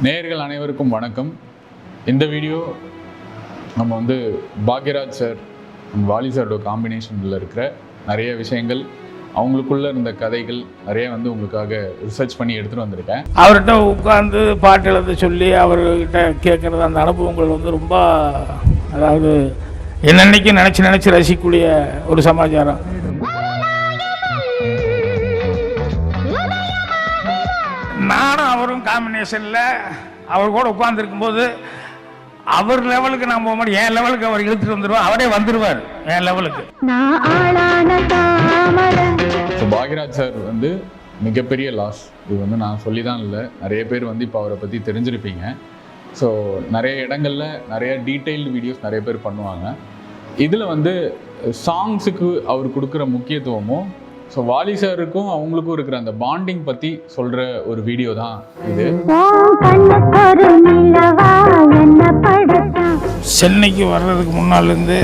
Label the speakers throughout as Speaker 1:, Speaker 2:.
Speaker 1: நேயர்கள் அனைவருக்கும் வணக்கம். இந்த வீடியோ நம்ம வந்து பாக்யராஜ் சார் அண்ட் வாலி சாரோட காம்பினேஷனில் இருக்கிற நிறைய விஷயங்கள், அவங்களுக்குள்ள இருந்த கதைகள் நிறைய வந்து உங்களுக்காக ரிசர்ச் பண்ணி எடுத்துகிட்டு வந்திருக்கேன்.
Speaker 2: அவர்கிட்ட உட்காந்து பாட்டு எழுத சொல்லி அவர்கிட்ட கேட்குறது அந்த அனுபவங்கள் வந்து ரொம்ப, அதாவது என்னன்னைக்கும் நினச்சி ரசிக்கக்கூடிய ஒரு சமாச்சாரம். நானும் அவரும் காம்பினேஷனில் அவர் கூட உட்காந்துருக்கும்போது அவர் லெவலுக்கு நான் போக மாட்டேன், என் லெவலுக்கு அவர் இழுத்துட்டு வந்துடுவார், அவரே வந்துடுவார் என் லெவலுக்கு.
Speaker 1: பாக்யராஜ் சார் வந்து மிகப்பெரிய லாஸ். இது வந்து நான் சொல்லி தான் இல்லை, நிறைய பேர் வந்து இப்போ அவரை பற்றி தெரிஞ்சிருப்பீங்க. ஸோ நிறைய இடங்களில் நிறைய டீட்டெயில்டு வீடியோஸ் நிறைய பேர் பண்ணுவாங்க. இதில் வந்து சாங்ஸுக்கு அவர் கொடுக்குற முக்கியத்துவமும், ஸோ வாலி சாருக்கும் அவங்களுக்கும் இருக்கிற அந்த பாண்டிங் பற்றி சொல்கிற ஒரு வீடியோ தான் இது.
Speaker 2: சென்னைக்கு வர்றதுக்கு முன்னாலேருந்து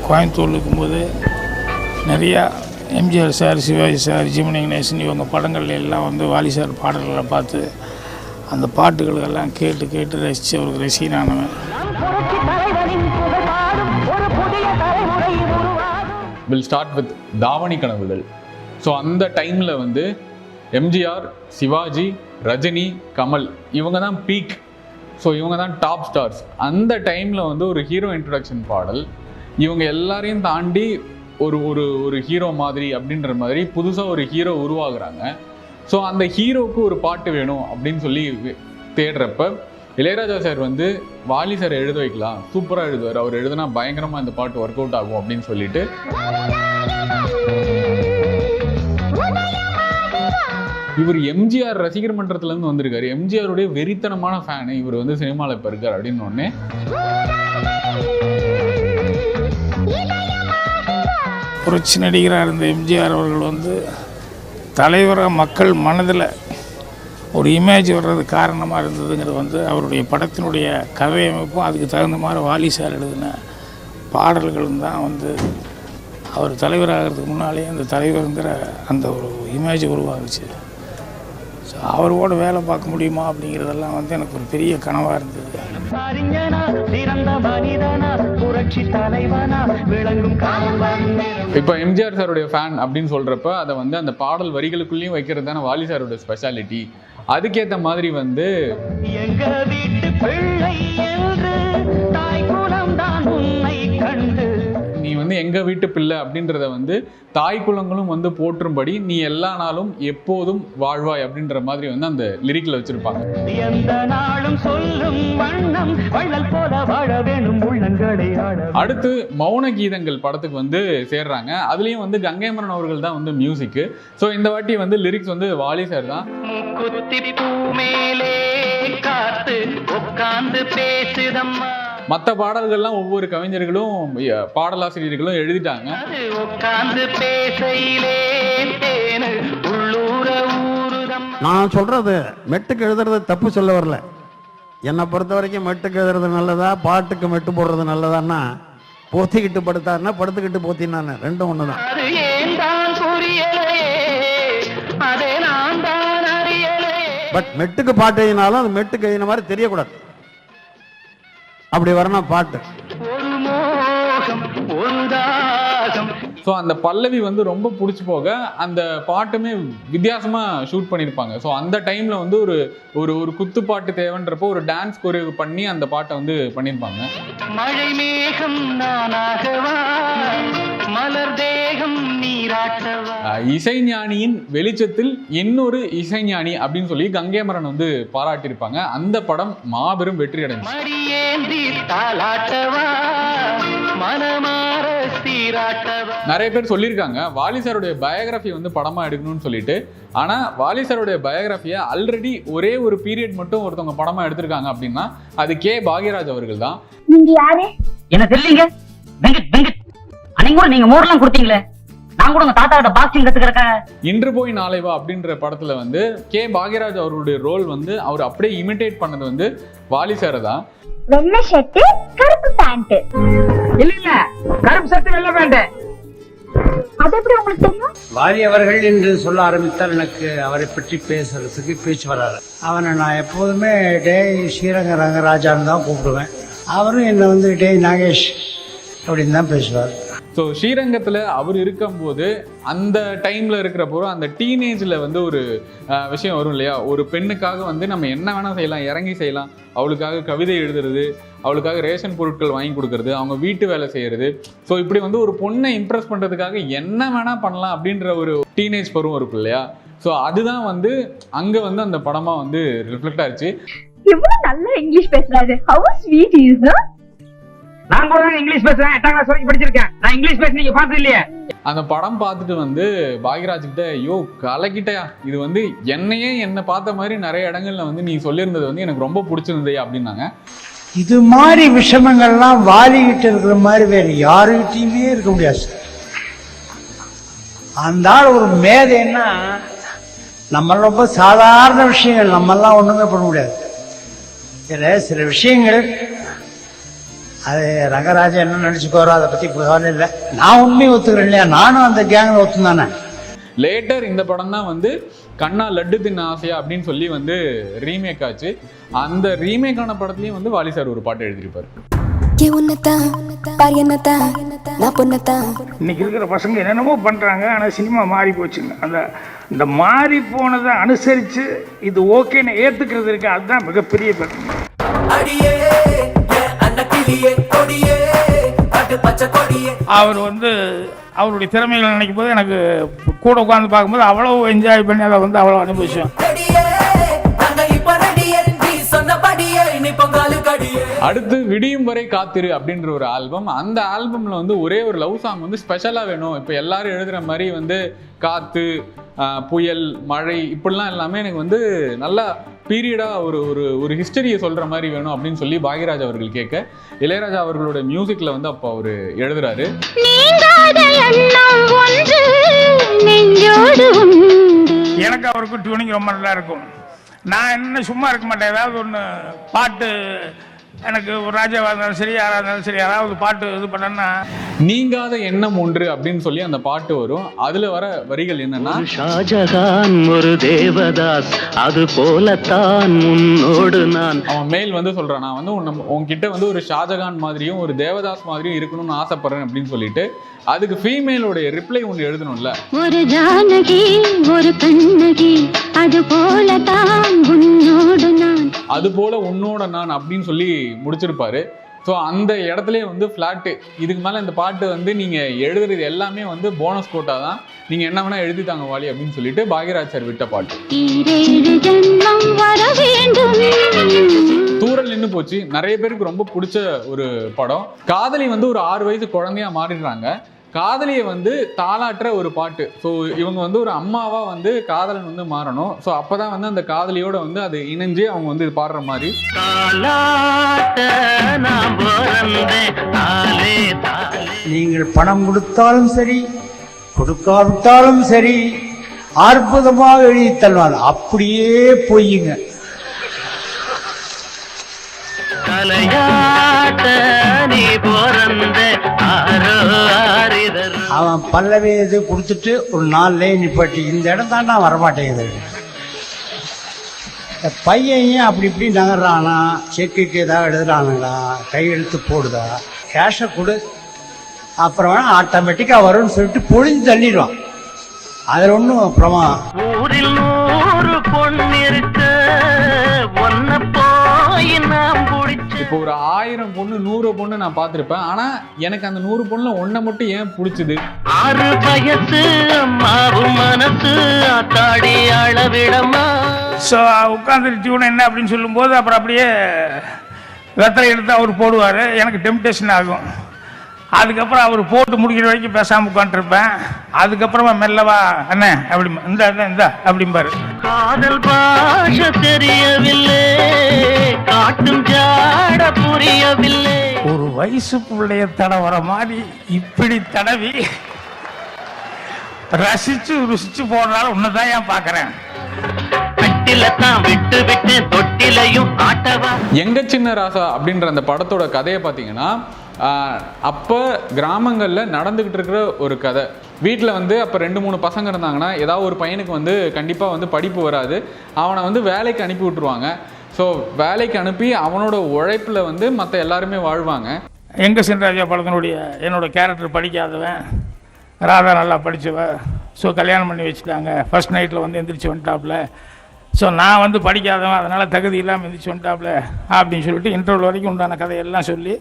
Speaker 2: கோயம்புத்தூர் இருக்கும்போது நிறையா எம்ஜிஆர் சார், சிவாஜி சார், ஜெமினி கணேசன் இவங்க படங்கள்ல எல்லாம் வந்து வாலி சார் பாடல்களை பார்த்து அந்த பாட்டுகளெல்லாம் கேட்டு ரசித்து அவருக்கு ரசிகனானவன்.
Speaker 1: வில் ஸ்டார்ட் வித் தாவணி கனவுகள். ஸோ அந்த டைமில் வந்து எம்ஜிஆர், சிவாஜி, ரஜினி, கமல் இவங்க தான் பீக். ஸோ இவங்க தான் டாப் ஸ்டார்ஸ். அந்த டைமில் வந்து ஒரு ஹீரோ இன்ட்ரடக்ஷன் பாடல், இவங்க எல்லாரையும் தாண்டி ஒரு ஒரு ஒரு ஹீரோ மாதிரி அப்படின்ற மாதிரி புதுசாக ஒரு ஹீரோ உருவாகுறாங்க. ஸோ அந்த ஹீரோவுக்கு ஒரு பாட்டு வேணும் அப்படின்னு சொல்லி தேடுறப்ப இளையராஜா சார் வந்து வாலி சார் எழுத வைக்கலாம், சூப்பராக எழுதுவார், அவர் எழுதுனா பயங்கரமாக இந்த பாட்டு ஒர்க் அவுட் ஆகும் அப்படின்னு சொல்லிட்டு இவர் எம்ஜிஆர் ரசிகர் மன்றத்துலேருந்து வந்திருக்காரு. எம்ஜிஆருடைய வெறித்தனமான ஃபேனு இவர் வந்து சினிமாவில் இப்போ இருக்கார் அப்படின்னு ஒன்று.
Speaker 2: புரட்சி நடிகராக இருந்த எம்ஜிஆர் அவர்கள் வந்து தலைவராக மக்கள் மனதில் ஒரு இமேஜ் வர்றது காரணமாக இருந்ததுங்கிறது வந்து அவருடைய படத்தினுடைய கதையமைப்பும் அதுக்கு தகுந்த மாதிரி வாலி சார் எழுதின பாடல்களும் தான் வந்து அவர் தலைவராகிறதுக்கு முன்னாலே அந்த தலைவருங்கிற அந்த ஒரு இமேஜ் உருவாகுச்சு. ஸோ அவரோட வேலை பார்க்க முடியுமா அப்படிங்கிறதெல்லாம் வந்து எனக்கு ஒரு பெரிய கனவாக இருந்தது.
Speaker 1: இப்போ எம்ஜிஆர் சாருடைய ஃபேன் அப்படின்னு சொல்கிறப்ப அதை வந்து அந்த பாடல் வரிகளுக்குள்ளேயும் வைக்கிறது தானே வாலி சாரோட ஸ்பெஷாலிட்டி. அதுக்கேற்ற மாதிரி வந்து
Speaker 3: எங்க வீட்டு பிள்ளை என்று தாய் குலம் தான் உன்னை கண்டு,
Speaker 1: நீ வந்து எங்கள் வீட்டு பிள்ளை அப்படின்றத வந்து தாய் குலங்களும் வந்து போற்றும்படி நீ எல்லா நாளும் எப்போதும் வாழ்வாய் அப்படின்ற மாதிரி வந்து அந்த லிரிக்கில் வச்சுருப்பாங்க.
Speaker 3: எந்த நாளும் சொல்லும் வண்ணம் வள்ளல் போல வாழ வேணும் உள்ளங்களை ஆட. அடுத்து
Speaker 1: மௌன கீதங்கள் படத்துக்கு வந்து சேர்றாங்க. அதுலேயும் வந்து கங்கைமரன் அவர்கள் தான் வந்து மியூசிக்கு. ஸோ இந்த வாட்டி வந்து லிரிக்ஸ் வந்து வாலி சார் தான். மற்ற பாடல்கள்லாம் ஒவ்வொரு கவிஞர்களும் பாடலாசிரியர்களும் எழுதிட்டாங்க.
Speaker 4: நான் சொல்றது மெட்டுக்கு எழுதுறது தப்பு சொல்ல வரல. என்னை பொறுத்த வரைக்கும் மெட்டுக்கு எழுதுறது நல்லதா, பாட்டுக்கு மெட்டு போடுறது நல்லதான்னா, போத்திக்கிட்டு படுத்தாருன்னா படுத்துக்கிட்டு போத்தினான்னு ரெண்டும் ஒண்ணுதான். பட் மெட்டுக்கு பாட்டு எழுதினாலும் அது மெட்டுக்கு எழுதின மாதிரி தெரியக்கூடாது. அப்படி வரணும் பாட்டு.
Speaker 1: ஸோ அந்த பல்லவி வந்து ரொம்ப பிடிச்சி போக அந்த பாட்டுமே வித்தியாசமாக ஷூட் பண்ணியிருப்பாங்க. ஸோ அந்த டைமில் வந்து ஒரு ஒரு ஒரு குத்துப்பாட்டு தேவைன்றப்போ ஒரு டான்ஸ் கோரியோ பண்ணி அந்த பாட்டை வந்து பண்ணியிருப்பாங்க.
Speaker 3: மழை மேகம் நானாகவா, மலர் தேகம் நீராட்டவா.
Speaker 1: இசைஞானியின் வெளிச்சத்தில் இன்னொரு இசைஞானி அப்படின்னு சொல்லி கங்கைமரன் வந்து பாராட்டியிருப்பாங்க. அந்த படம் மாபெரும் வெற்றி அடைஞ்சு. நிறைய பேர் சொல்லியிருக்காங்க வாலி சாருடைய பயோகிராஃபி வந்து படமா எடுக்கணும்னு சொல்லிட்டு. ஆனா வாலி சாருடைய பயோகிராஃபியை ஆல்ரெடி ஒரே ஒரு பீரியட் மட்டும் ஒருத்தவங்க படமா எடுத்திருக்காங்க அப்படின்னா அது கே பாக்யராஜ் அவர்கள் தான்.
Speaker 5: நீங்க யாரு? என்ன தெரியலங்க. நீங்க மோர்லாம் கொடுத்தீங்களே, நான் கூட உங்க தாத்தா கிட்ட பாக்ஸிங் கத்துக்கிறேன்.
Speaker 1: இன்று போய் நாளை வா அப்படின்ற படத்துல வந்து கே பாக்யராஜ் அவருடைய ரோல் வந்து அவர் அப்படியே இமிடேட் பண்ணது வந்து வாலி சார் தான்.
Speaker 6: வெள்ளை ஷர்ட், கருப்பு பேண்ட்.
Speaker 5: இல்ல கருப்பு ஷர்ட் வெள்ளை பேண்ட்.
Speaker 6: அது எப்படி உங்களுக்கு தெரியும்?
Speaker 7: வாரி அவர்கள் என்று சொல்ல ஆரம்பித்தால் எனக்கு அவரை பற்றி பேசுறதுக்கு பேச்சு வராது. அவனை நான் எப்போதுமே டேய் ஸ்ரீரங்க ரங்கராஜான்னு தான் கூப்பிடுவேன். அவரும் என்னை வந்து டேய் நாகேஷ் அப்படின்னு தான் பேசுவார்.
Speaker 1: ஸோ ஸ்ரீரங்கத்தில் அவர் இருக்கும்போது அந்த டைமில் இருக்கிறப்போ அந்த டீனேஜில் வந்து ஒரு விஷயம் வரும் இல்லையா, ஒரு பெண்ணுக்காக வந்து நம்ம என்ன வேணால் செய்யலாம், இறங்கி செய்யலாம், அவளுக்காக கவிதை எழுதுறது, அவளுக்காக ரேஷன் பொருட்கள் வாங்கி கொடுக்கறது, அவங்க வீட்டு வேலை செய்கிறது. ஸோ இப்படி வந்து ஒரு பொண்ணை இம்ப்ரெஸ் பண்ணுறதுக்காக என்ன வேணால் பண்ணலாம் அப்படின்ற ஒரு டீனேஜ் பருவம் இருக்கும் இல்லையா. ஸோ அதுதான் வந்து அங்கே வந்து அந்த படமாக வந்து ரிஃப்ளெக்ட் ஆயிடுச்சு.
Speaker 6: இவ்வளவு நல்லா இங்கிலீஷ் பேசுறாரு. How sweet he is, huh?
Speaker 5: நான் கூட இங்கிலீஷ் பேசுறேன், 8ஆம் கிளாஸ் வரைக்கும் படிச்சிருக்கேன். நான் இங்கிலீஷ் பேச நீங்க பார்த்தது இல்லையே.
Speaker 1: அந்த படம் பார்த்துட்டு வந்து பாக்யராஜ் கிட்ட ஐயோ கலக்கிட்டயா, இது வந்து என்னை பார்த்த மாதிரி நிறைய இடங்கள்ல வந்து நீ சொல்லியிருந்தது வந்து எனக்கு ரொம்ப பிடிச்சிருந்தே அப்படின்னாங்க.
Speaker 7: இது மாதிரி விஷமங்கள்லாம் வாலிகிட்டு இருக்கிற மாதிரி வேற யாருகிட்டையுமே இருக்க முடியாது. அந்த ஆள் ஒரு மேதைன்னா நம்ம ரொம்ப சாதாரண விஷயங்கள் நம்மெல்லாம் ஒண்ணுமே பண்ண முடியாது. சில விஷயங்கள் அது ரங்கராஜா என்ன நினைச்சுக்கோரோ அதை பத்தி கவலை இல்லை. நான் உண்மையை ஒத்துக்கிறேன் இல்லையா, நானும் அந்த கேங்கில் ஒத்துந்தானே.
Speaker 1: லேட்டர் இந்த படம் தான் வந்து கண்ணா லட்டு தின்ன ஆசையா அப்படின்னு சொல்லி வந்து ரீமேக் ஆச்சு. அந்த ரீமேக்கான படத்துலயும் வந்து வாலி சார் ஒரு பாட்டு எழுதியிருப்பாரு.
Speaker 2: இன்னைக்கு இருக்கிற பசங்க என்னென்னமோ பண்ணுறாங்க, ஆனால் சினிமா மாறி போச்சுங்க. இந்த மாறி போனதை அனுசரித்து இது ஓகேன்னு ஏற்றுக்கிறது இருக்கு, அதுதான் மிகப்பெரிய பிரச்சனை. அவர் வந்து அவருடைய திறமைகளை நினைக்கும் போது எனக்கு கூட உட்காந்து பார்க்கும்போது அவ்வளோ என்ஜாய் பண்ணி அதை வந்து அவ்வளோ அனுபவிச்சோம்.
Speaker 1: அடுத்து விடியும் வரை காத்திரு அப்படின்ற ஒரு ஆல்பம். அந்த ஆல்பம்ல வந்து ஒரே ஒரு லவ் சாங் வந்து ஸ்பெஷலா வேணும். இப்போ எல்லாரும் எழுதுற மாதிரி வந்து காத்து, புயல், மழை இப்படிலாம் எல்லாமே எனக்கு வந்து நல்லா பீரியடா ஒரு ஒரு ஒரு ஹிஸ்டரியை சொல்ற மாதிரி வேணும் அப்படின்னு சொல்லி பாக்யராஜ் அவர்கள் கேட்க, இளையராஜா அவர்களோட மியூசிக்ல வந்து அப்போ அவர் எழுதுறாரு.
Speaker 2: எனக்கு அவருக்கு டியூனிங் ரொம்ப நல்லா இருக்கும். நான் என்ன சும்மா இருக்க மாட்டேன், ஏதாவது ஒன்று பாட்டு எனக்கு ஒரு ராஜாவாக இருந்தாலும் சரி, யாராக இருந்தாலும் சரி, யாராவது பாட்டு இது பண்ணேன்னா
Speaker 1: நீங்காத எண்ணம் ஒன்று அப்படின்னு சொல்லி அந்த பாட்டு வரும். அதுல வர வரிகள் என்னன்னா,
Speaker 3: ஷாஜகான் ஒரு தேவதாஸ், அது போலத்தான் உன்னோடு நான்.
Speaker 1: அவன் மேல் வந்து சொல்றான், நான் வந்து உன்கிட்ட வந்து ஒரு ஷாஜகான் மாதிரியும் ஒரு தேவதாஸ் மாதிரியும் இருக்கணும்னு ஆசைப்படுறேன் அப்படின்னு சொல்லிட்டு அதுக்கு ஃபீமேலோட ரிப்ளை ஒன்று எழுதணும்ல,
Speaker 6: ஒரு ஜானகி ஒரு கண்ணகி அது போலதான் உன்னோடு நான்,
Speaker 1: அது போல உன்னோட நான் அப்படின்னு சொல்லி முடிச்சிருப்பாரு. ஸோ அந்த இடத்துலேயே வந்து ஃப்ளாட்டு. இதுக்கு மேலே இந்த பாட்டு வந்து நீங்கள் எழுதுறது எல்லாமே வந்து போனஸ் கோட்டா தான், நீங்கள் என்ன வேணால் எழுதித்தாங்க வாலி அப்படின்னு சொல்லிட்டு பாக்யராஜ் சார் விட்ட பாட்டு. தூரல் நின்று போச்சு நிறைய பேருக்கு ரொம்ப பிடிச்ச ஒரு படம். காதலி வந்து ஒரு 6 வயசு குழந்தையா மாறிடுறாங்க. காதலியை வந்து தாளாற்ற ஒரு பாட்டு. ஸோ இவங்க வந்து ஒரு அம்மாவா வந்து காதலன் வந்து மாறணும். ஸோ அப்போதான் வந்து அந்த காதலியோட வந்து அது இணைஞ்சு அவங்க வந்து பாடுற மாதிரி.
Speaker 7: நீங்கள் பணம் கொடுத்தாலும் சரி கொடுக்காவிட்டாலும் சரி அற்புதமாக எழுதி தருவாங்க. அப்படியே பொய்யுங்க. அவன் பல்லவி இது கொடுத்துட்டு ஒரு 4 லைன் நிப்பாட்டி இந்த இடம் தாண்டா வரமாட்டேங்குது. இந்த பையன் அப்படி இப்படி நகர்றானா, செக்குக்கு ஏதாவது எழுதுறானுங்களா, கையெழுத்து போடுதா, கேஷை கொடு அப்புறம் வேணா ஆட்டோமேட்டிக்காக வரும்னு சொல்லிட்டு பொழிஞ்சு தள்ளிடுவான். அதில் ஒன்றும் அப்புறமா
Speaker 3: ஊரில் 100 பொண்ணு இருக்க ஒன்ன போய் நாம் பிடிச்ச.
Speaker 1: இப்போ ஒரு 1000 பொண்ணு 100 பொண்ணு நான் பார்த்துருப்பேன். ஆனால் எனக்கு அந்த 100 பொண்ணுல ஒன்றை மட்டும் ஏன் பிடிச்சிது?
Speaker 3: 6 வயசு அம்மாவும் மனசு ஆத்தாடி அளவிடமா.
Speaker 2: ஸோ உட்காந்து டியூன் என்ன அப்படின்னு சொல்லும்போது அப்புறம் அப்படியே வெத்தலை எடுத்து அவர் போடுவார். எனக்கு டெம்டேஷன் ஆகும். அதுக்கப்புறம் அவர் போட்டு முடிக்கிற வரைக்கும் பேசாமல் உட்காந்துருப்பேன். அதுக்கப்புறமா மெல்லவா அண்ணே அப்படி இந்த அப்படிம்பாரு.
Speaker 3: காதல் பாஷ தெரியவில்லை, காட்டும் ஜாட புரியவில்லை.
Speaker 2: ஒரு வயசு பிள்ளைய தடவர மாதிரி இப்படி தடவி ரசிச்சு ருசிச்சு போடுறாலும் உன்னதான் ஏன் பார்க்குறேன்.
Speaker 3: விட்டு விட்டு தொட்டிலையும் ஆட்டவா.
Speaker 1: எங்க சின்ன ராசா அப்படின்ற அந்த படத்தோட கதையை பார்த்தீங்கன்னா அப்போ கிராமங்களில் நடந்துக்கிட்டு இருக்கிற ஒரு கதை. வீட்டில் வந்து அப்போ 2-3 பசங்க இருந்தாங்கன்னா ஏதாவது ஒரு பையனுக்கு வந்து கண்டிப்பாக வந்து படிப்பு வராது, அவனை வந்து வேலைக்கு அனுப்பி விட்ருவாங்க. ஸோ வேலைக்கு அனுப்பி அவனோட உழைப்பில் வந்து மற்ற எல்லாருமே வாழ்வாங்க.
Speaker 2: எங்க சின்ராஜா படத்தினுடைய என்னோட கேரக்டர் படிக்காதவன், ராதா நல்லா படித்தவன். ஸோ கல்யாணம் பண்ணி வச்சுட்டாங்க. ஃபர்ஸ்ட் நைட்டில் வந்து எந்திரிச்சு வந்துட்டாப்புல. ஸோ நான் வந்து படிக்காதவன், அதனால் தகுதி இல்லாமல் எந்திரிச்சு வந்துட்டாப்புல அப்படின்னு சொல்லிட்டு இன்டர்வல் வரைக்கும் உண்டான கதையெல்லாம் சொல்லி.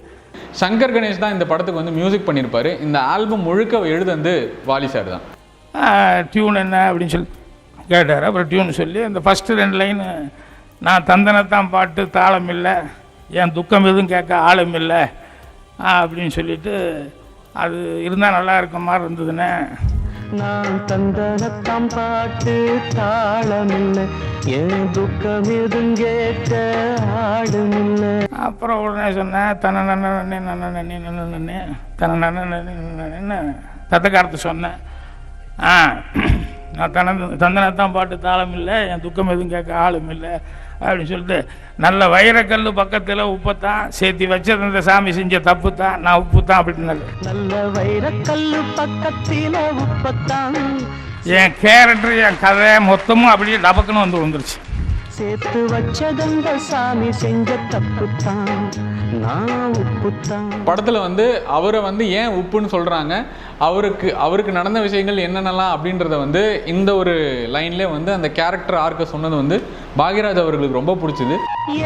Speaker 1: சங்கர் கணேஷ் தான் இந்த படத்துக்கு வந்து மியூசிக் பண்ணியிருப்பார். இந்த ஆல்பம் முழுக்க எழுதுந்து வாலி சார் தான்.
Speaker 2: டியூன் என்ன அப்படின்னு சொல்லி கேட்டார். அப்புறம் டியூன் சொல்லி அந்த ஃபஸ்ட்டு 2 லைன், நான் தந்தனைத்தான் பாட்டு தாளம் இல்லை, என் துக்கம் எதுவும் கேட்க ஆழம் இல்லை அப்படின்னு சொல்லிட்டு, அது இருந்தால் நல்லா இருக்க மாதிரி இருந்ததுன்னு.
Speaker 3: நான் தந்தனத்தாம் பாட்டு தாளமில்லை, என் துக்கம் எதுவும் கேட்க ஆளுமில்லை.
Speaker 2: அப்புறம் உடனே சொன்னேன், தன தத்தக்காரத்தை சொன்னேன். நான் தந்தனத்தான் பாட்டு தாளம் இல்லை, என் துக்கம் எதுவும் கேட்க ஆளும் இல்லை அப்படின்னு சொல்லிட்டு, நல்ல வைரக்கல் பக்கத்தில் உப்பத்தான் சேர்த்தி வச்சது இந்த சாமி செஞ்ச தப்பு தான், நான் உப்பு தான் அப்படின்னு.
Speaker 3: நல்ல வைரக்கல்லு பக்கத்தில உப்பத்தான்
Speaker 2: என் கேரக்டர் என் கதை மொத்தமும் அப்படியே டபக்குன்னு வந்து விழுந்துருச்சு.
Speaker 3: சேர்த்து வச்சதந்த சாமி செஞ்ச தப்புத்தான், நான் உப்புத்தான்.
Speaker 1: படத்தில் வந்து அவரை வந்து ஏன் உப்புன்னு சொல்கிறாங்க, அவருக்கு நடந்த விஷயங்கள் என்னென்னலாம் அப்படின்றத வந்து இந்த ஒரு லைன்லேயே வந்து அந்த கேரக்டர் ஆர்க்க சொன்னது வந்து பாக்யராஜ் அவர்களுக்கு ரொம்ப பிடிச்சது.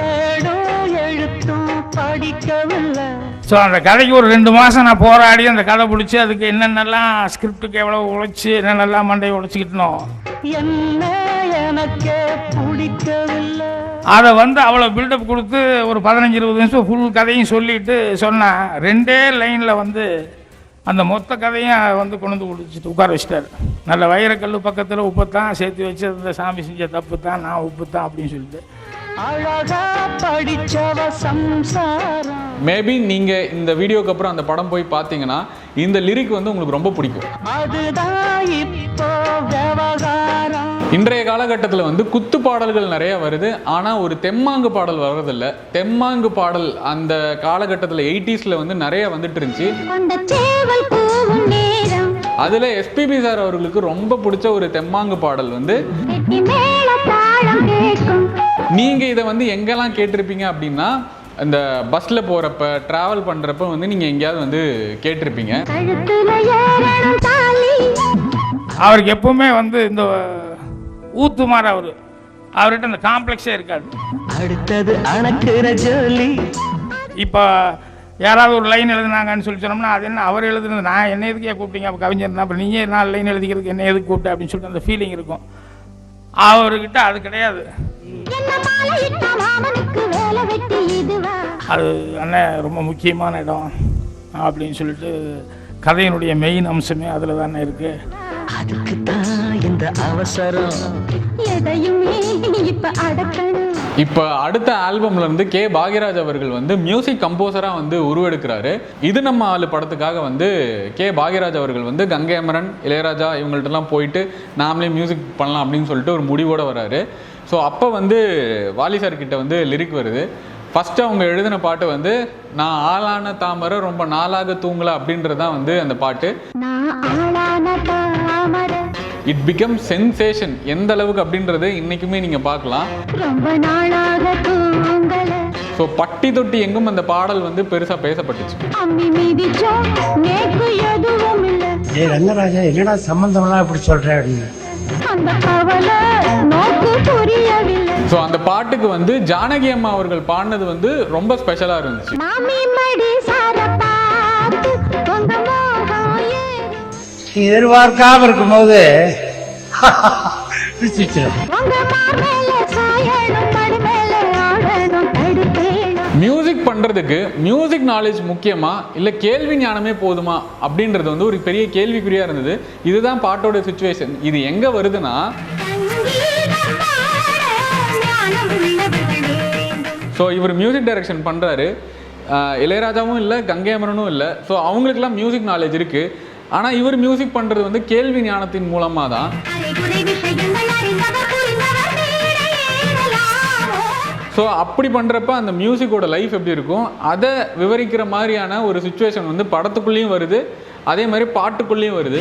Speaker 3: ஏடோ எழுத்தும் படிக்கவில்லை.
Speaker 2: ஸோ அந்த கதைக்கு ஒரு 2 மாதம் நான் போராடி அந்த கதை பிடிச்சி அதுக்கு என்னென்னலாம் ஸ்கிரிப்டுக்கு எவ்வளோ உழைச்சி என்னென்னலாம் மண்டையை உழைச்சிக்கிட்டோம்,
Speaker 3: என்ன எனக்கே பிடிக்கவில்லை.
Speaker 2: அதை வந்து அவ்வளோ பில்டப் கொடுத்து ஒரு 15-20 நிமிஷம் ஃபுல் கதையும் சொல்லிட்டு சொன்னேன். 2 லைனில் வந்து அந்த மொத்த கதையும் வந்து கொண்டு வந்து குடிச்சிட்டு உட்கார வச்சிட்டார். நல்ல வைரக்கல் பக்கத்தில் உப்புத்தான் சேர்த்து வச்சு அந்த சாமி செஞ்ச தப்பு தான், நான் உப்பு தான் அப்படின்னு சொல்லிட்டு.
Speaker 3: அழகா படிச்சவ சம்சாரம்.
Speaker 1: மேபி நீங்கள் இந்த வீடியோக்கு அப்புறம் அந்த படம் போய் பார்த்தீங்கன்னா இந்த லிரிக் வந்து உங்களுக்கு ரொம்ப பிடிக்கும்.
Speaker 3: அதுதான் இப்போ விவகாரம்.
Speaker 1: இன்றைய காலகட்டத்தில் வந்து குத்து பாடல்கள் நிறைய வருது, ஆனால் ஒரு தெம்மாங்கு பாடல் வர்றதில்லை. தெம்மாங்கு பாடல் அந்த காலகட்டத்தில் 80s வந்து நிறைய வந்துட்டு இருந்துச்சு. அதில் எஸ்பிபி சார் அவர்களுக்கு ரொம்ப பிடிச்ச ஒரு தெம்மாங்கு பாடல் வந்து, நீங்கள் இதை வந்து எங்கெல்லாம் கேட்டிருப்பீங்க அப்படின்னா, இந்த பஸ்ஸில் போகிறப்ப ட்ராவல் பண்ணுறப்ப வந்து நீங்கள் எங்கேயாவது வந்து கேட்டிருப்பீங்க.
Speaker 2: அவருக்கு எப்பவுமே வந்து இந்த ஊத்துமார் அவர்கிட்ட இந்த காம்ப்ளெக்ஸே இருக்காது.
Speaker 3: அடுத்தது அணக்குற ஜோலி.
Speaker 2: இப்போ யாராவது ஒரு லைன் எழுதுனாங்கன்னு சொல்லி சொன்னோம்னா, அது என்ன அவர் எழுதுனது, நான் என்ன எதுக்கே கூப்பிட்டீங்க, அப்போ கவிஞர் தான், அப்போ நீங்கள் 4 லைன் எழுதிக்கிறதுக்கு என்ன எதுக்கு கூப்பிட்டேன் அப்படின்னு சொல்லிட்டு அந்த ஃபீலிங் இருக்கும். அவர்கிட்ட அது கிடையாது. அது அண்ணன் ரொம்ப முக்கியமான இடம் அப்படின்னு சொல்லிட்டு கதையினுடைய மெயின் அம்சமே அதில் தானே இருக்கு.
Speaker 3: அதுக்கு தான் இந்த அவசரம்.
Speaker 1: இப்போ அடுத்த ஆல்பம்ல இருந்து கே பாக்யராஜ் அவர்கள் வந்து மியூசிக் கம்போசராக வந்து உருவெடுக்கிறாரு. இது நம்ம ஆளு படத்துக்காக வந்து கே பாக்யராஜ் அவர்கள் வந்து கங்கை அமரன், இளையராஜா இவங்கள்ட்டலாம் போயிட்டு நாமளே மியூசிக் பண்ணலாம் அப்படின்னு சொல்லிட்டு ஒரு முடிவோடு வராரு. ஸோ அப்போ வந்து வாலி சார் கிட்ட வந்து லிரிக் வருது. ஃபஸ்ட்டு அவங்க எழுதின பாட்டு வந்து, நான் ஆளான தாமரை ரொம்ப நாளாக தூங்கலை அப்படின்றது தான் வந்து அந்த பாட்டு. It become sensation. எந்த அளவுக்கு அப்படின்றது இன்னைக்குமே நீங்கள் பார்க்கலாம். ஸோ பட்டி தொட்டி எங்கும் அந்த பாடல் வந்து பெருசாக பேசப்பட்டுச்சு.
Speaker 7: ரங்கராஜா என்னடா சம்பந்தம்லாம் இப்படி சொல்கிறேன் அப்படின்னு.
Speaker 1: ஸோ அந்த பாட்டுக்கு வந்து ஜானகி அம்மா அவர்கள் பாடினது வந்து ரொம்ப ஸ்பெஷலாக இருந்துச்சு.
Speaker 7: எதிர்பார்க்காம இருக்கும்போது
Speaker 1: மியூசிக் பண்ணுறதுக்கு மியூசிக் நாலேஜ் முக்கியமா இல்லை கேள்வி ஞானமே போதுமா அப்படின்றது வந்து ஒரு பெரிய கேள்விக்குறியாக இருந்தது. இதுதான் பாட்டோட சுச்சுவேஷன். இது எங்கே வருதுன்னா, ஸோ இவர் மியூசிக் டைரக்ஷன் பண்ணுறாரு. இளையராஜாவும் இல்லை, கங்கை அமரனும் இல்லை. ஸோ அவங்களுக்கெல்லாம் மியூசிக் நாலேஜ் இருக்குது. ஆனால் இவர் மியூசிக் பண்ணுறது வந்து கேள்வி ஞானத்தின் மூலமாக தான். ஸோ அப்படி பண்ணுறப்ப அந்த மியூசிக்கோட லைஃப் எப்படி இருக்கும் அதை விவரிக்கிற மாதிரியான ஒரு சுச்சுவேஷன் வந்து படத்துக்குள்ளேயும் வருது, அதே மாதிரி பாட்டுக்குள்ளேயும் வருது.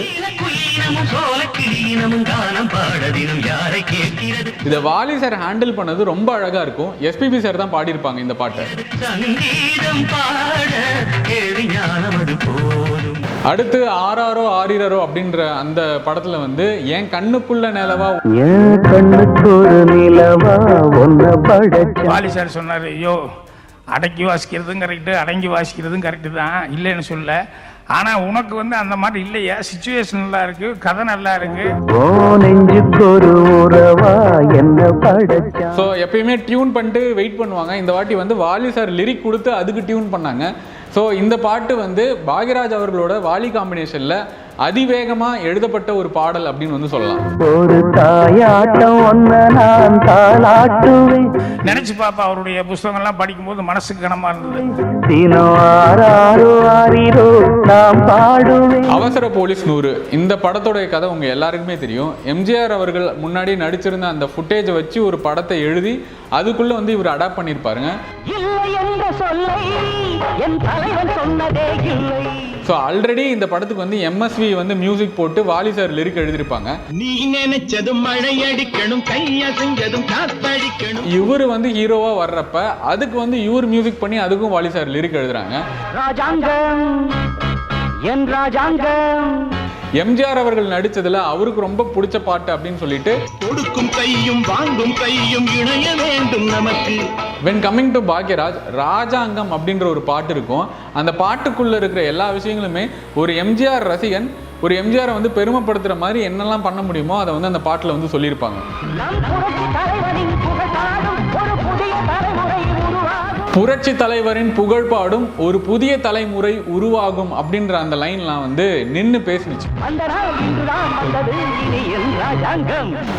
Speaker 1: இதை வாலி சார் ஹேண்டில் பண்ணது ரொம்ப அழகா இருக்கும். எஸ்பிபி சார் தான் பாடியிருப்பாங்க இந்த பாட்டை. அடுத்து ஆராரோ ஆரிரரோ அப்படின்ற அந்த படத்துல வந்து என் கண்ணுக்குள்ள நிலவா
Speaker 2: வாலி சார் சொன்னார், ஐயோ அடக்கி வாசிக்கிறதும் கரெக்டு, அடங்கி வாசிக்கிறதும் கரெக்டு தான், இல்லைன்னு சொல்ல. ஆனால் உனக்கு வந்து அந்த மாதிரி இல்லையா, சிச்சுவேஷன் நல்லா இருக்கு, கதை நல்லா இருக்கு.
Speaker 1: ஸோ எப்பயுமே டியூன் பண்ணிட்டு வெயிட் பண்ணுவாங்க. இந்த வாட்டி வந்து வாலி சார் லிரிக் கொடுத்து அதுக்கு டியூன் பண்ணாங்க. ஸோ இந்த பாட்டு வந்து பாக்யராஜ் அவர்களோட வாலி காம்பினேஷனில் அதிவேகமாக எழுதப்பட்ட ஒரு பாடல் அப்படின்னு வந்து சொல்லலாம்.
Speaker 3: ஒரு தாயாட்டம் ஒன்ன நான் தாளாட்டுவேன்.
Speaker 2: நினைச்சு பாப்பா, அவருடைய புஸ்தகங்கள்லாம் படிக்கும்போது மனசுக்கு கனமா இருந்தது.
Speaker 1: அவசர போலீஸ் 100 இந்த படத்தோடைய கதை உங்க எல்லாருக்குமே தெரியும். எம்ஜிஆர் அவர்கள் முன்னாடி நடிச்சிருந்த அந்த ஃபுட்டேஜை வச்சு ஒரு படத்தை எழுதி அதுக்குள்ள வந்து இவர் அடாப்ட் பண்ணியிருப்பாருங்க. ஸோ ஆல்ரெடி இந்த படத்துக்கு வந்து எம்எஸ்வி வந்து மியூசிக் போட்டு வாலி சார் லிரிக் எழுதியிருப்பாங்க.
Speaker 8: நீ நினைச்சதும் மழை அடிக்கணும், கையசைஞ்சதும் காத்தடிக்கணும்.
Speaker 1: இவர் வந்து ஹீரோவா வர்றப்ப அதுக்கு வந்து இவர் மியூசிக் பண்ணி அதுக்கும் வாலி சார் லிரிக் எழுதுறாங்க. எம்ஜிஆர் அவர்கள் நடிச்சதுல அவருக்கு ரொம்ப பிடிச்ச பாட்டு அப்படின்னு சொல்லிட்டு
Speaker 8: கொடுக்கும் கையும் வாங்கும் கையும் இணைய வேண்டும் நமக்கு.
Speaker 1: when coming to பாக்யராஜ், ராஜாங்கம் அப்படின்ற ஒரு பாட்டு இருக்கும். அந்த பாட்டுக்குள்ள இருக்கிற எல்லா விஷயங்களுமே ஒரு எம்ஜிஆர் ரசிகன் ஒரு எம்ஜிஆரை வந்து பெருமைப்படுத்துற மாதிரி என்னெல்லாம் பண்ண முடியுமோ அதை வந்து அந்த பாட்டுல வந்து சொல்லியிருப்பாங்க. புரட்சி தலைவரின் புகழ் பாடும் ஒரு புதிய தலைமுறை உருவாகும் அப்படின்ற அந்த லைன்லாம் வந்து நின்று பேசினுச்சு.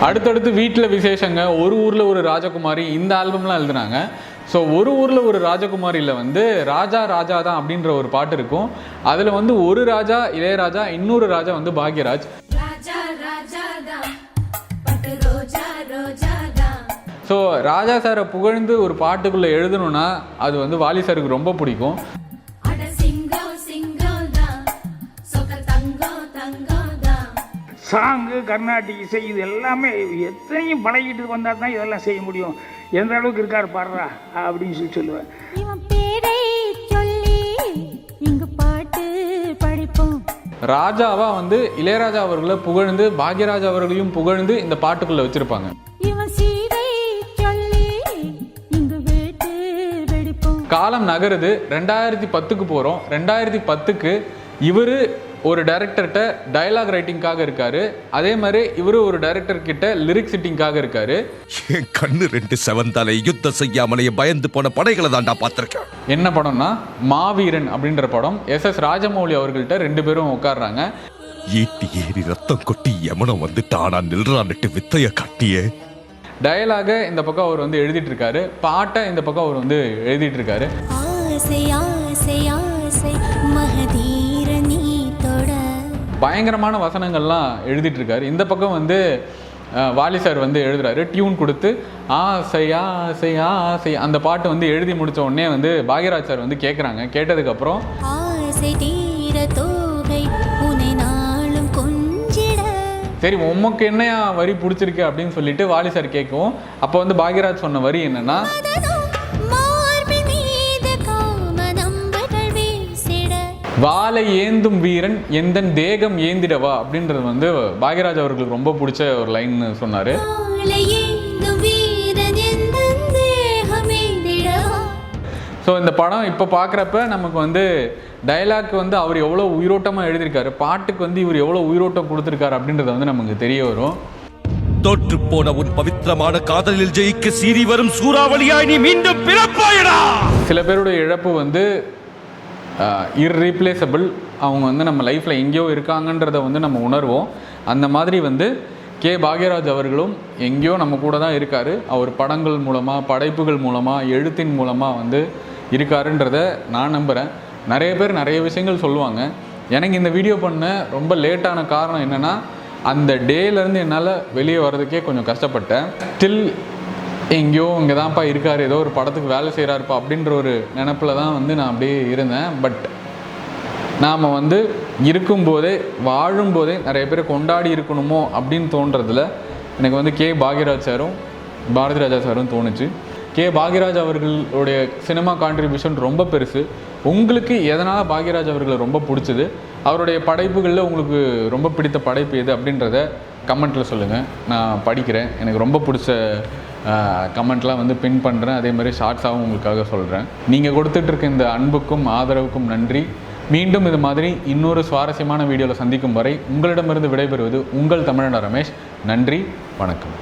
Speaker 1: அடுத்தடுத்து வீட்டில் விசேஷங்க, ஒரு ஊர்ல ஒரு ராஜகுமாரி, இந்த ஆல்பம்லாம் எழுதுனாங்க. ஸோ ஒரு ஊர்ல ஒரு ராஜகுமாரியில் வந்து ராஜா ராஜா தான் அப்படின்ற ஒரு பாட்டு இருக்கும். அதில் வந்து ஒரு ராஜா இளையராஜா, இன்னொரு ராஜா வந்து பாக்யராஜ். ஸோ ராஜா சாரை புகழ்ந்து ஒரு பாட்டுக்குள்ளே எழுதணும்னா அது வந்து வாலி சாருக்கு ரொம்ப பிடிக்கும்.
Speaker 2: சாங்கு, கர்நாடிக் இசை, இது எல்லாமே எத்தனையும் பழகிட்டு வந்தால் தான் இதெல்லாம் செய்ய முடியும். எந்த அளவுக்கு இருக்காரு பாடுறா அப்படின்னு சொல்லி சொல்லுவேன்.
Speaker 1: ராஜாவா வந்து இளையராஜா அவர்களை புகழ்ந்து பாக்யராஜ் அவர்களையும் புகழ்ந்து இந்த பாட்டுக்குள்ள வச்சிருப்பாங்க. காலம் நகருது, 2010க்கு போகிறோம். 2010க்கு இவர் ஒரு டைரக்டர்கிட்ட டயலாக் ரைட்டிங்காக இருக்காரு. அதே மாதிரி இவரு ஒரு டைரக்டர் கிட்ட லிரிக் சிட்டிங்காக இருக்காரு.
Speaker 9: என் கண்ணு 2 செவந்தாலே யுத்தம் செய்யாமலே பயந்து போன படைகளை தான்டா பார்த்திருக்கேன்.
Speaker 1: என்ன படம்னா மாவீரன் அப்படின்ற படம். எஸ் ராஜமௌலி அவர்கள்ட்ட 2 பேரும் உட்கார்றாங்க.
Speaker 9: ஈட்டி ஏறி ரத்தம் கொட்டி யமனம் வந்து தானா நில்றான்ட்டு வித்தைய காட்டியே.
Speaker 1: டயலாக இந்த பக்கம் அவர் வந்து எழுதிட்டு இருக்காரு, பாட்டை இந்த பக்கம் அவர் வந்து எழுதிட்டு இருக்காரு. பயங்கரமான வசனங்கள்லாம் எழுதிட்டு இருக்காரு. இந்த பக்கம் வந்து வாலி சார் வந்து எழுதுறாரு, டியூன் கொடுத்து ஆசை ஆசை ஆசை அந்த பாட்டு வந்து எழுதி முடிச்ச உடனே வந்து பாக்யராஜ் சார் வந்து கேட்குறாங்க. கேட்டதுக்கப்புறம் சரி உமக்கு என்னையா வரி பிடிச்சிருக்கு அப்படின்னு சொல்லிட்டு வாலி சார் கேட்கவும், அப்போ வந்து பாக்யராஜ் சொன்ன வரி என்னன்னா, வாளை ஏந்தும் வீரன் எந்தன் தேகம் ஏந்திடவா அப்படின்றது வந்து பாக்யராஜ் அவர்களுக்கு ரொம்ப பிடிச்ச ஒரு லைன் சொன்னாரு. ஸோ இந்த படம் இப்போ பார்க்குறப்ப நமக்கு வந்து டைலாக் வந்து அவர் எவ்வளோ உயிரோட்டமாக எழுதியிருக்காரு, பாட்டுக்கு வந்து இவர் எவ்வளோ உயிரோட்டம் கொடுத்துருக்காரு அப்படின்றது வந்து நமக்கு தெரிய வரும்.
Speaker 9: தோற்று போன உன் பவித்திரமான காதலில் ஜெயிக்க சீறி வரும் சூறாவளியாய் நீ மீண்டும் பிறப்பாயடா.
Speaker 1: சில பேருடைய இழப்பு வந்து இர்ரீப்ளேசபிள். அவங்க வந்து நம்ம லைஃப்பில் எங்கேயோ இருக்காங்கன்றதை வந்து நம்ம உணர்வோம். அந்த மாதிரி வந்து கே பாக்யராஜ் அவர்களும் எங்கேயோ நம்ம கூட தான் இருக்கார். அவர் படங்கள் மூலமாக, படைப்புகள் மூலமாக, எழுத்தின் மூலமாக வந்து இருக்காருன்றதை நான் நம்புகிறேன். நிறைய பேர் நிறைய விஷயங்கள் சொல்லுவாங்க. எனக்கு இந்த வீடியோ பண்ண ரொம்ப லேட்டான காரணம் என்னென்னா, அந்த டேலேருந்து என்னால் வெளியே வர்றதுக்கே கொஞ்சம் கஷ்டப்பட்டேன். ஸ்டில் எங்கேயோ இங்கே தான்ப்பா இருக்கார், ஏதோ ஒரு படத்துக்கு வேலை செய்கிறாருப்பா அப்படின்ற ஒரு நினப்பில் தான் வந்து நான் அப்படியே இருந்தேன். பட் நாம் வந்து இருக்கும்போதே வாழும்போதே நிறைய பேரை கொண்டாடி இருக்கணுமோ அப்படின்னு தோன்றதில் எனக்கு வந்து கே பாக்யராஜ் சாரும் பாரதி ராஜா சாரும் தோணுச்சு. கே பாக்யராஜ் அவர்களுடைய சினிமா கான்ட்ரிபியூஷன் ரொம்ப பெருசு. உங்களுக்கு எதனால் பாக்யராஜ் அவர்களை ரொம்ப பிடிச்சது, அவருடைய படைப்புகளில் உங்களுக்கு ரொம்ப பிடித்த படைப்பு எது அப்படின்றத கமெண்ட்டில் சொல்லுங்கள், நான் படிக்கிறேன். எனக்கு ரொம்ப பிடிச்ச கமெண்ட்லாம் வந்து பின் பண்ணுறேன், அதே மாதிரி ஷார்ட்ஸாகவும் உங்களுக்காக சொல்கிறேன். நீங்கள் கொடுத்துட்ருக்க இந்த அன்புக்கும் ஆதரவுக்கும் நன்றி. மீண்டும் இது மாதிரி இன்னொரு சுவாரஸ்யமான வீடியோவில் சந்திக்கும் வரை உங்களிடமிருந்து விடைபெறுவது உங்கள் தமிழன் ரமேஷ். நன்றி, வணக்கம்.